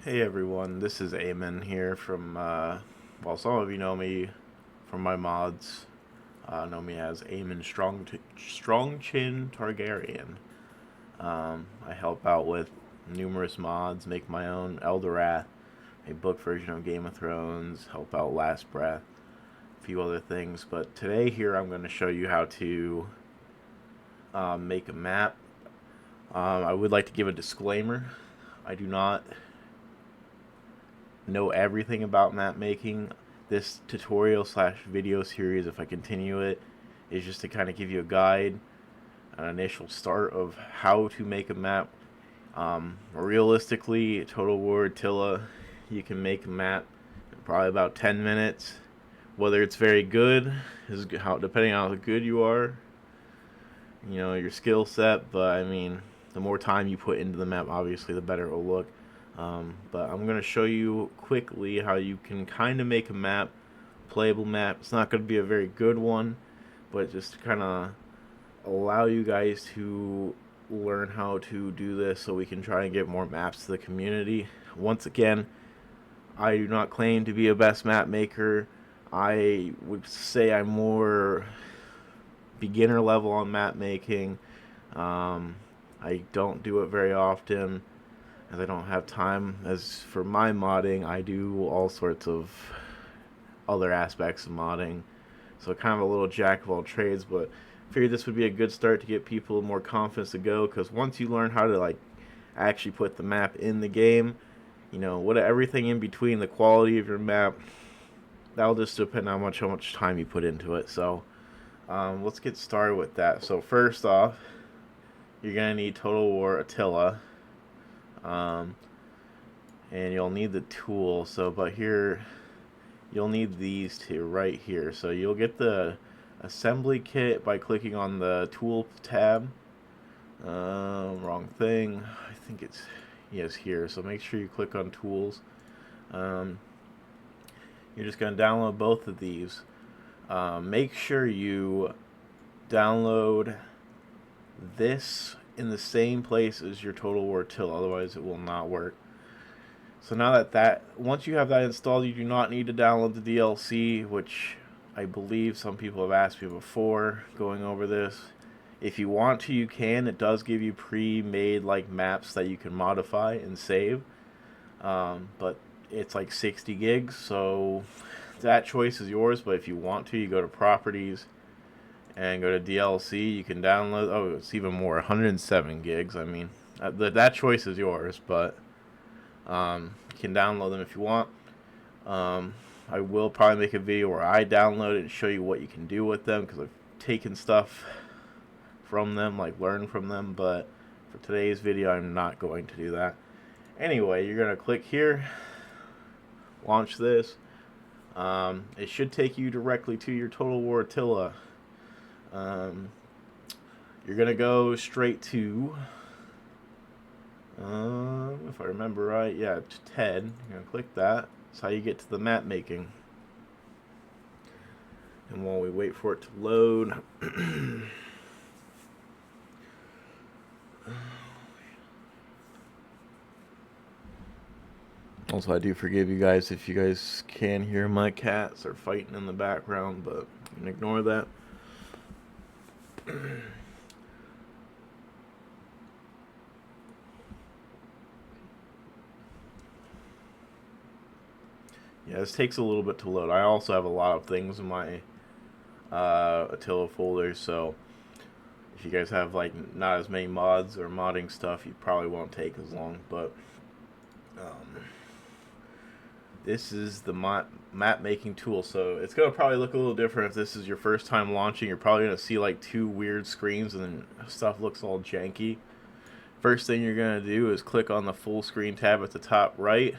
Hey everyone, this is Eamon here from, well, some of you know me from my mods, know me as Eamon Strong Chin Targaryen. I help out with numerous mods, make my own Eldorath, a book version of Game of Thrones, help out Last Breath, a few other things. But today here I'm going to show you how to make a map. I would like to give a disclaimer. I do not know everything about map making. This tutorial slash video series, if I continue it, is just to kind of give you a guide, an initial start of how to make a map. Realistically, Attila, you can make a map in probably about 10 minutes. Whether it's very good is how, depending on how good you are, your skill set. But I mean, the more time you put into the map, obviously, the better it will look. But I'm going to show you quickly how you can kind of make a map, playable map. It's not going to be a very good one, but just to kind of allow you guys to learn how to do this so we can try and get more maps to the community. Once again, I do not claim to be a best map maker. I would say I'm more beginner level on map making. I don't do it very often as I don't have time. As for my modding, I do all sorts of other aspects of modding. So kind of a little jack of all trades, but I figured this would be a good start to get people more confidence to go, because once you learn how to actually put the map in the game, what everything in between, the quality of your map, that'll just depend on how much time you put into it. So let's get started with that. So first off, you're gonna need Total War Attila, um, and you'll need the tool. So, but here you'll need these two right here. So you'll get the assembly kit by clicking on the tool tab. Wrong thing. I think it's yes here. So make sure you click on tools. Um, you're just gonna download both of these. Make sure you download this in the same place as your Total War Till, otherwise it will not work. So now once you have that installed, you do not need to download the DLC, which I believe some people have asked me before going over this. If you want to, you can. It does give you pre-made maps that you can modify and save, but it's like 60 gigs, so that choice is yours. But if you want to, you go to properties and go to DLC. You can download. Oh, it's even more, 107 gigs. I mean, that choice is yours, but you can download them if you want. I will probably make a video where I download it and show you what you can do with them, because I've taken stuff from them, learn from them, but for today's video I'm not going to do that. Anyway, you're going to click here, launch this. It should take you directly to your Total War Attila. You're going to go straight to, if I remember right, yeah, to TED. You're going to click that. That's how you get to the map making. And while we wait for it to load, also, I do forgive you guys if you guys can hear my cats are fighting in the background, but you can ignore that. Yeah, this takes a little bit to load. I also have a lot of things in my Attila folder, so if you guys have not as many mods or modding stuff, you probably won't take as long. But this is the map making tool, so it's gonna probably look a little different if this is your first time launching. You're probably gonna see two weird screens and then stuff looks all janky. First thing you're gonna do is click on the full screen tab at the top right,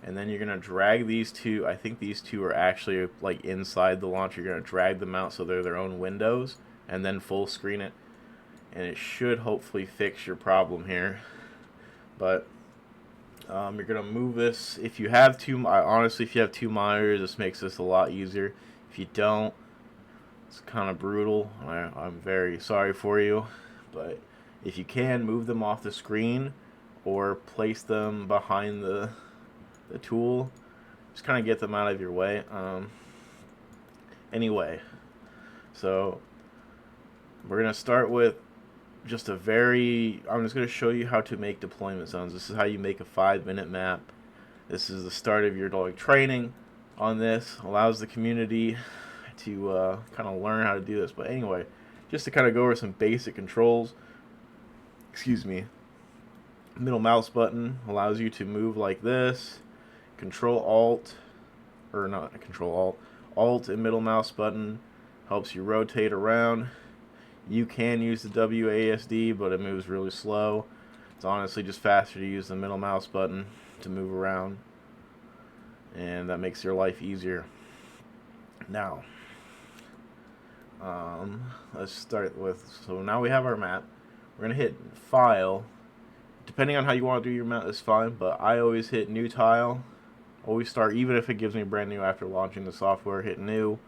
and then you're gonna drag these two. I think these two are actually inside the launcher. You're gonna drag them out so they're their own windows, and then full screen it, and it should hopefully fix your problem here. But you're gonna move this. If you have honestly, if you have two monitors, this makes this a lot easier. If you don't, it's kind of brutal. I'm very sorry for you, but if you can, move them off the screen, or place them behind the tool. Just kind of get them out of your way. Anyway, so we're going to start with just I'm just going to show you how to make deployment zones. This is how you make a 5-minute map. This is the start of your training on this. Allows the community to kind of learn how to do this. But anyway, just to kind of go over some basic controls. Excuse me. Middle mouse button allows you to move like this. Control Alt, or not Control Alt, Alt and middle mouse button helps you rotate around. You can use the WASD, but it moves really slow. It's honestly just faster to use the middle mouse button to move around, and that makes your life easier. Now, let's start with, so now we have our map. We're going to hit File. Depending on how you want to do your map, is fine, but I always hit New Tile. Always start, even if it gives me brand new after launching the software, hit New.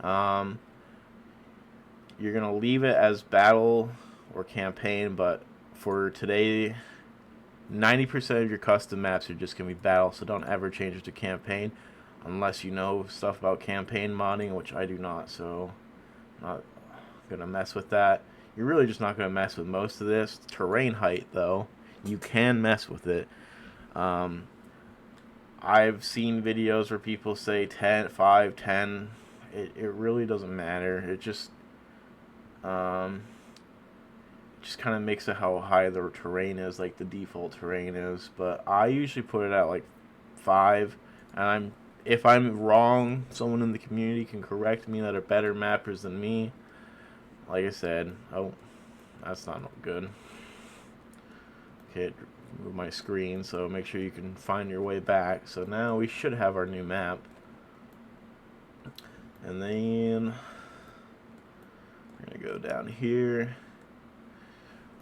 You're going to leave it as Battle or Campaign, but for today, 90% of your custom maps are just going to be Battle, so don't ever change it to Campaign unless you know stuff about campaign modding, which I do not, so I'm not going to mess with that. You're really just not going to mess with most of this. Terrain height, though, you can mess with it. I've seen videos where people say 10, 5, 10. It really doesn't matter. It just kind of makes it how high the terrain is, like the default terrain is. But I usually put it at like 5. And if I'm wrong, someone in the community can correct me that are better mappers than me. Like I said, oh, that's not good. Okay, move my screen, so make sure you can find your way back. So now we should have our new map. And then we're going to go down here.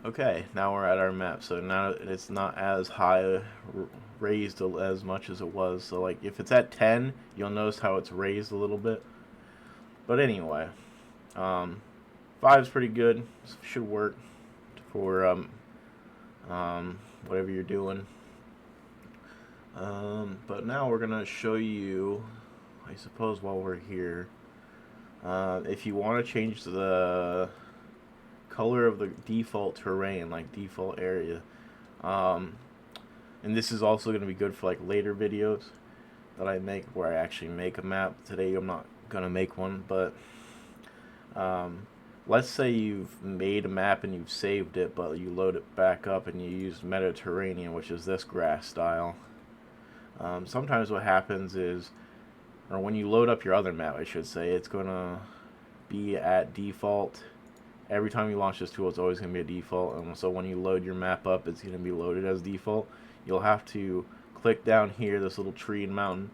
Okay, now we're at our map. So now it's not as high, raised as much as it was. So like if it's at 10, you'll notice how it's raised a little bit. But anyway, 5 is pretty good. Should work for whatever you're doing. But now we're gonna show you, I suppose, while we're here, if you want to change the color of the default terrain, like default area, and this is also going to be good for like later videos that I make where I actually make a map. Today I'm not gonna make one, but let's say you've made a map and you've saved it, but you load it back up and you use Mediterranean, which is this grass style. Sometimes what happens is, or when you load up your other map, I should say, it's going to be at default. Every time you launch this tool, it's always going to be a default. And so when you load your map up, it's going to be loaded as default. You'll have to click down here, this little tree and mountain,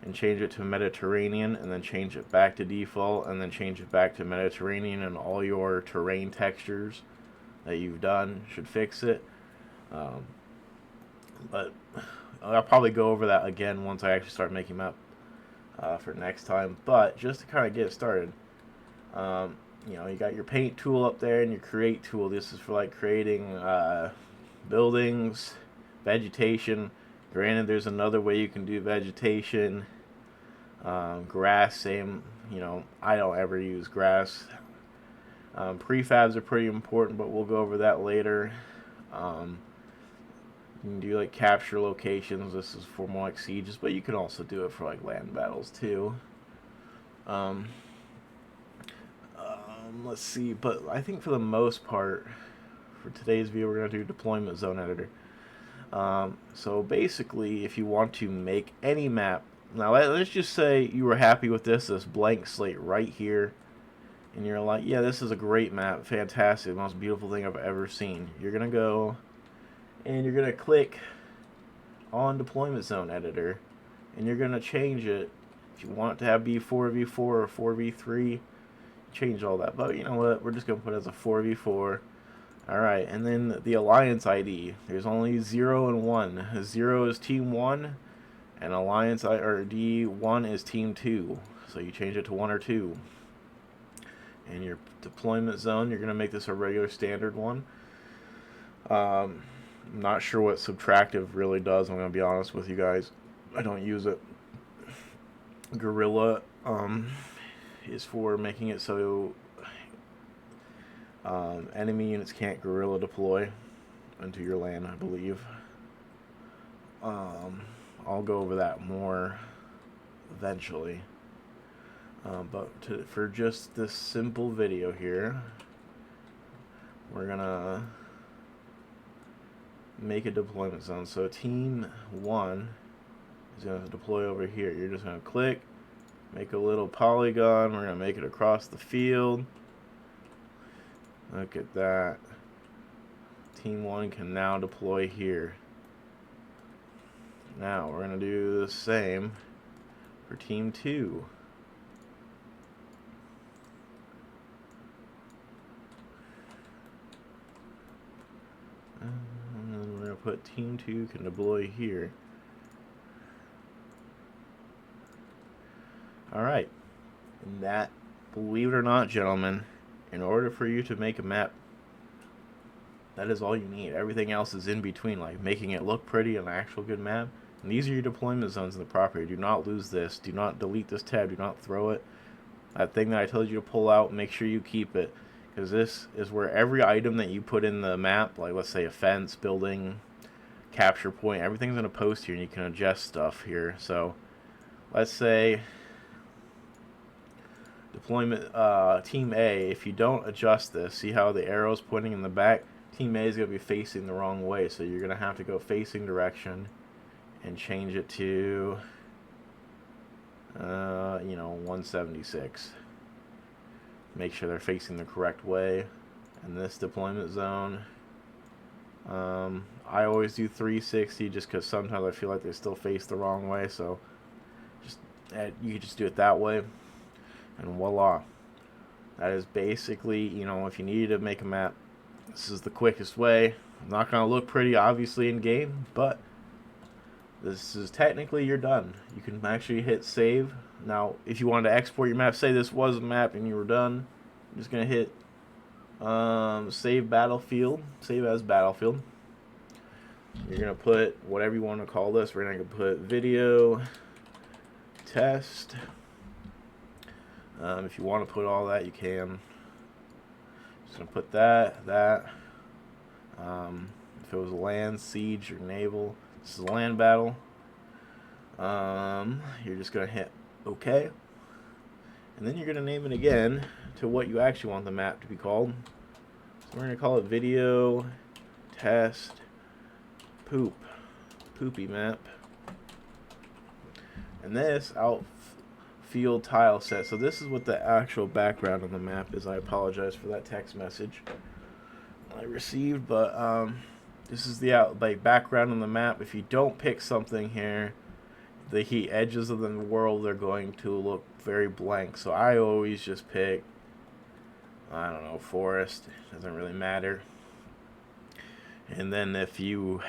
and change it to Mediterranean, and then change it back to default, and then change it back to Mediterranean, and all your terrain textures that you've done should fix it. But I'll probably go over that again once I actually start making map for next time. But just to kind of get started, you know, you got your paint tool up there and your create tool. This is for like creating buildings, vegetation. Granted, there's another way you can do vegetation. Grass, same. You know, I don't ever use grass. Prefabs are pretty important, but we'll go over that later. You can do like capture locations. This is for more like sieges, but you can also do it for like land battles too. Let's see, but I think for the most part, for today's video, we're going to do deployment zone editor. So basically, if you want to make any map, now let's just say you were happy with this blank slate right here, and you're like, yeah, this is a great map, fantastic, most beautiful thing I've ever seen. You're going to go and you're going to click on deployment zone editor, and you're going to change it. If you want it to have be 4v4 or 4v3, change all that. But you know what? We're just going to put it as a 4v4. Alright, and then the alliance ID. There's only 0 and 1. 0 is team 1, and alliance ID 1 is team 2. So you change it to 1 or 2. And your deployment zone, you're going to make this a regular standard one. I'm not sure what subtractive really does. I'm gonna be honest with you guys. I don't use it. Gorilla is for making it so enemy units can't guerrilla deploy into your land, I believe. I'll go over that more eventually. But for just this simple video here, we're gonna make a deployment zone. So team 1 is going to deploy over here. You're just going to click, make a little polygon. We're going to make it across the field. Look at that. Team 1 can now deploy here. Now we're going to do the same for team 2. And then we're going to put team 2 can deploy here. Alright, and that, believe it or not, gentlemen, in order for you to make a map, that is all you need. Everything else is in between, like making it look pretty, an actual good map. And these are your deployment zones in the property. Do not lose this. Do not delete this tab. Do not throw it. That thing that I told you to pull out, make sure you keep it. Because this is where every item that you put in the map, like let's say a fence, building, capture point, everything's going to post here and you can adjust stuff here. So let's say deployment team A, if you don't adjust this, see how the arrow's pointing in the back? Team A is going to be facing the wrong way, so you're going to have to go facing direction and change it to 176. Make sure they're facing the correct way. And this deployment zone, I always do 360 just because sometimes I feel like they still face the wrong way, so you can just do it that way. And voila, that is basically, if you needed to make a map, this is the quickest way. Not going to look pretty obviously in game, but this is technically you're done. You can actually hit save. Now if you wanted to export your map, say this was a map and you were done, I'm just going to hit save battlefield, save as battlefield. You're going to put whatever you want to call this. We're going to put video test. If you want to put all that, you can. Just gonna put that. If it was a land, siege, or naval, this is a land battle. You're just gonna hit OK, and then you're gonna name it again to what you actually want the map to be called. So we're gonna call it video test poopy map, and this field tile set. So this is what the actual background on the map is. I apologize for that text message I received, but this is the background on the map. If you don't pick something here, the edges of the world are going to look very blank. So I always just pick, I don't know, forest. Doesn't really matter. And then if you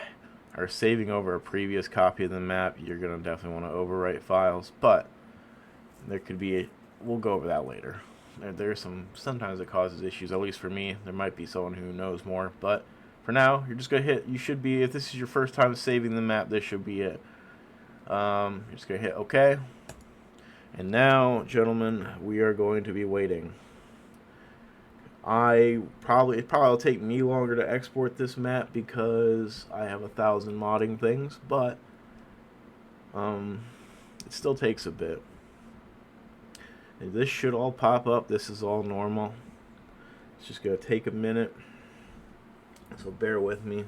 are saving over a previous copy of the map, you're gonna definitely want to overwrite files, but there could be we'll go over that later. There's sometimes it causes issues, at least for me. There might be someone who knows more, but for now, you're just gonna hit, you should be, if this is your first time saving the map, this should be it. You're just gonna hit OK. And now, gentlemen, we are going to be waiting. It probably will take me longer to export this map because I have 1,000 modding things, but it still takes a bit. And this should all pop up. This is all normal. It's just gonna take a minute, so bear with me.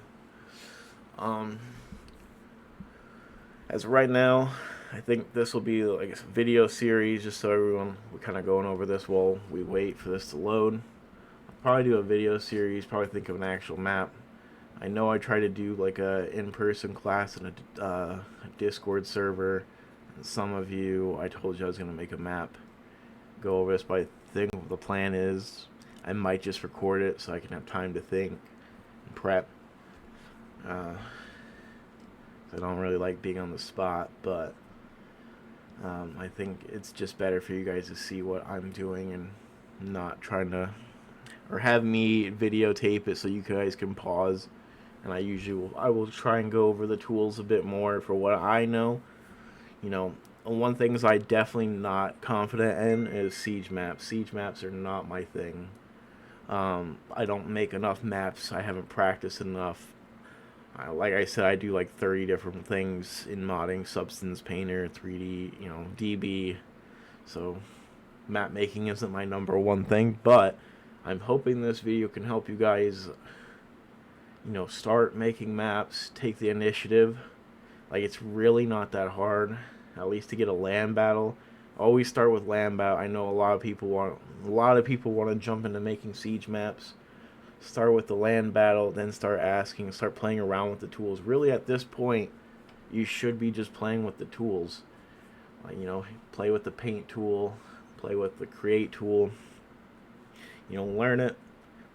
As of right now, I think this will be like a video series, just so we're kind of going over this while we wait for this to load. I'll probably do a video series, probably think of an actual map. I know I try to do like a in-person class in a Discord server. And some of you, I told you I was gonna make a map, go over this, but I think the plan is I might just record it so I can have time to think and prep. I don't really like being on the spot, but I think it's just better for you guys to see what I'm doing and not trying to, or have me videotape it so you guys can pause and I will try and go over the tools a bit more for what I know. You know, one things I definitely not confident in is siege maps. Siege maps are not my thing. I don't make enough maps. I haven't practiced enough. Like I said, I do like 30 different things in modding, Substance Painter, 3D, DB. So map making isn't my number one thing, but I'm hoping this video can help you guys, start making maps, take the initiative. Like, it's really not that hard, at least to get a land battle. Always start with land battle. I know a lot of people want to jump into making siege maps. Start with the land battle, then start playing around with the tools. Really, at this point, you should be just playing with the tools. Play with the paint tool, play with the create tool. Learn it.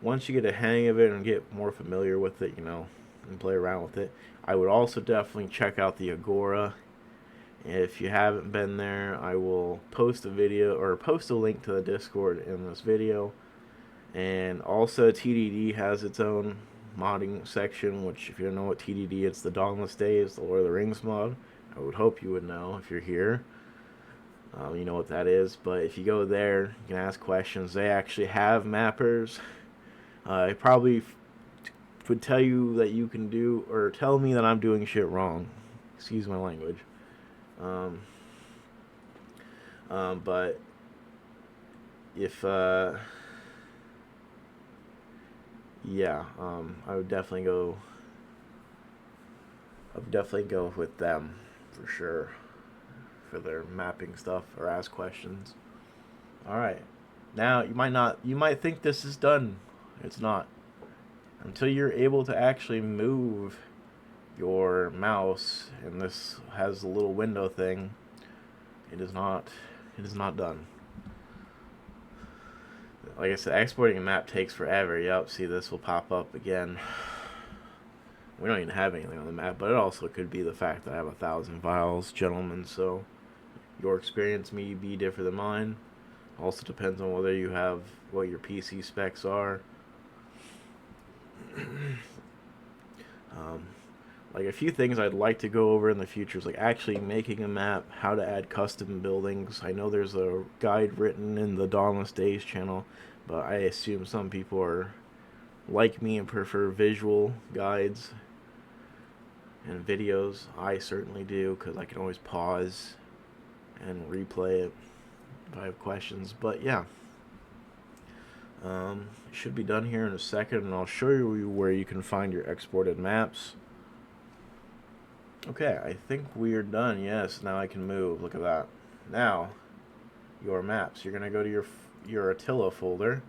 Once you get a hang of it and get more familiar with it, and play around with it. I would also definitely check out the Agora. If you haven't been there, I will post a link to the Discord in this video. And also TDD has its own modding section, which if you don't know what TDD, it's the Dauntless Days, the Lord of the Rings mod. I would hope you would know if you're here. You know what that is, but if you go there, you can ask questions. They actually have mappers. I probably would tell you that you can do, or tell me that I'm doing shit wrong. Excuse my language. But if I would definitely go. With them for sure for their mapping stuff or ask questions. All right, now you might think this is done. It's not. Until you're able to actually move your mouse, and this has a little window thing, it is not done. Like I said, exporting a map takes forever. Yup, see, this will pop up again. We don't even have anything on the map, but it also could be the fact that I have 1,000 files, gentlemen, so your experience may be different than mine. Also depends on what your PC specs are. Like a few things I'd like to go over in the future is like actually making a map, how to add custom buildings. I know there's a guide written in the Dauntless Days channel, but I assume some people are like me and prefer visual guides and videos. I certainly do, because I can always pause and replay it if I have questions. But yeah, it should be done here in a second, and I'll show you where you can find your exported maps. Okay, I think we are done. Yes, now I can move. Look at that. Now, your maps. You're going to go to your Attila folder.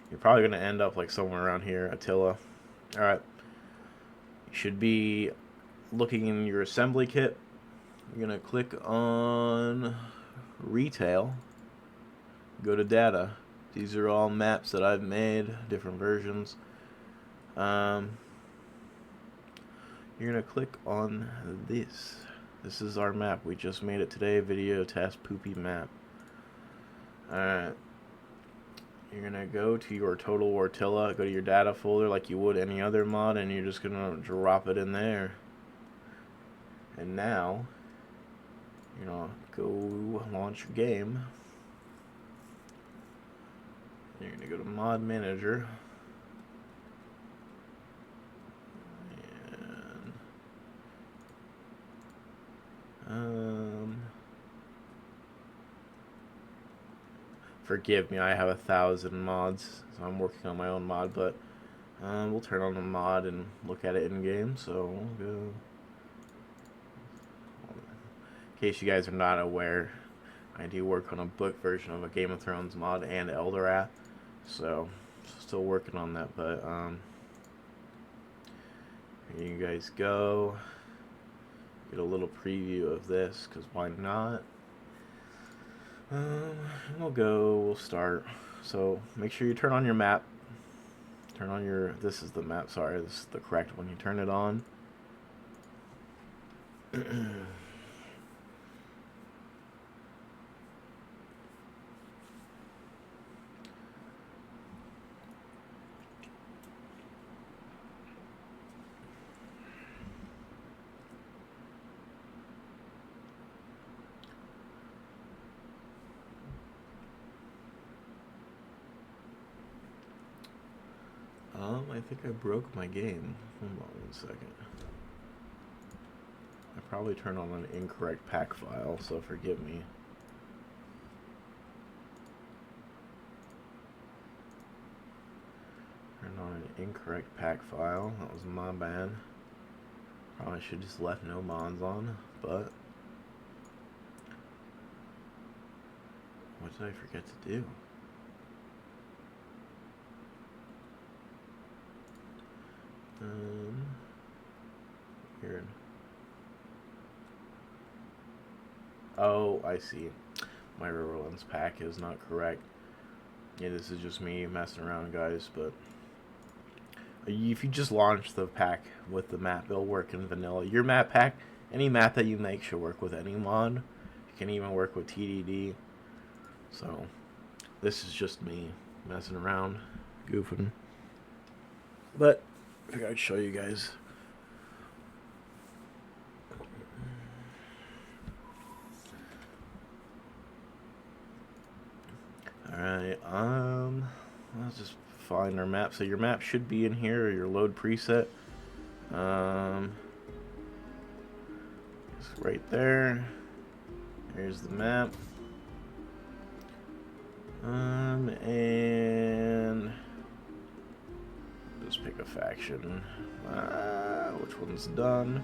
You're probably going to end up like somewhere around here, Attila. Alright. You should be looking in your assembly kit. You're going to click on Retail. Go to Data. These are all maps that I've made, different versions. You're going to click on this. This is our map. We just made it today. Video test poopy map. Alright. You're going to go to your Total War Attila. Go to your data folder like you would any other mod. And you're just going to drop it in there. And now, you're going to go launch your game. You're going to go to Mod Manager. Forgive me, I have 1,000 mods, so I'm working on my own mod, but we'll turn on the mod and look at it in game. So we'll go. In case you guys are not aware, I do work on a book version of a Game of Thrones mod and Eldorath, so still working on that. But here you guys go. Get a little preview of this, because why not? We'll start. So make sure you turn on your map. This is the map, sorry, this is the correct one. You turn it on. Oh, I think I broke my game. Hold on 1 second. I probably turned on an incorrect pack file, so forgive me. Turned on an incorrect pack file. That was my bad. Probably should just left no mods on, but what did I forget to do? Weird. Oh, I see. My Riverlands pack is not correct. Yeah, this is just me messing around, guys, but if you just launch the pack with the map, it'll work in vanilla. Your map pack, any map that you make should work with any mod. You can even work with TDD. So, this is just me messing around, goofing. But, I figured I'd show you guys. Alright, let's just find our map. So your map should be in here, or your load preset. It's right there. Here's the map. And just pick a faction. Which one's done?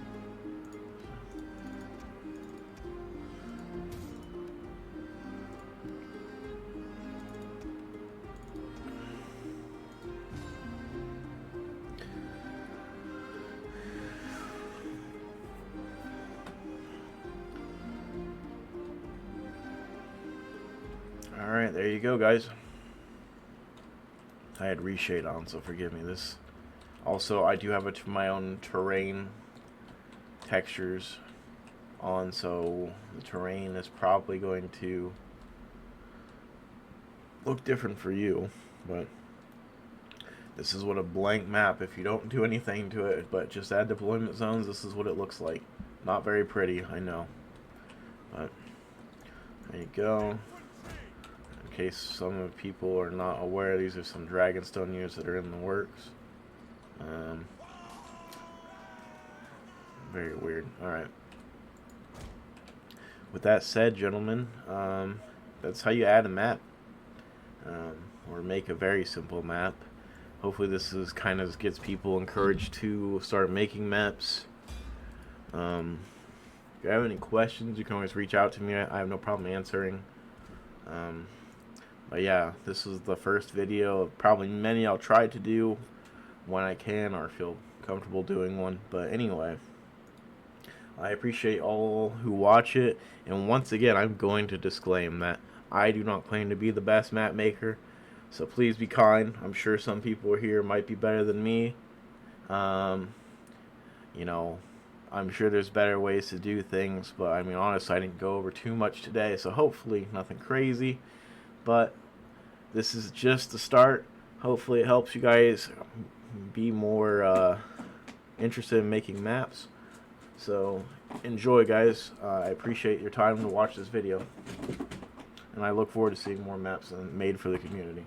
Alright, there you go, guys. I had reshade on, so forgive me. This also, I do have my own terrain textures on, so the terrain is probably going to look different for you, but this is what a blank map, if you don't do anything to it but just add deployment zones, this is what it looks like. Not very pretty, I know, but there you go. In case some of the people are not aware, these are some Dragonstone units that are in the works. Very weird. Alright. With that said, gentlemen, that's how you add a map. Or make a very simple map. Hopefully this is kind of gets people encouraged to start making maps. If you have any questions, you can always reach out to me. I have no problem answering. But yeah, this is the first video of probably many I'll try to do when I can or feel comfortable doing one. But anyway, I appreciate all who watch it. And once again, I'm going to disclaim that I do not claim to be the best map maker. So please be kind. I'm sure some people here might be better than me. You know, I'm sure there's better ways to do things. But I mean, honestly, I didn't go over too much today. So hopefully nothing crazy. But this is just the start. Hopefully it helps you guys be more interested in making maps. So enjoy, guys. I appreciate your time to watch this video. And I look forward to seeing more maps made for the community.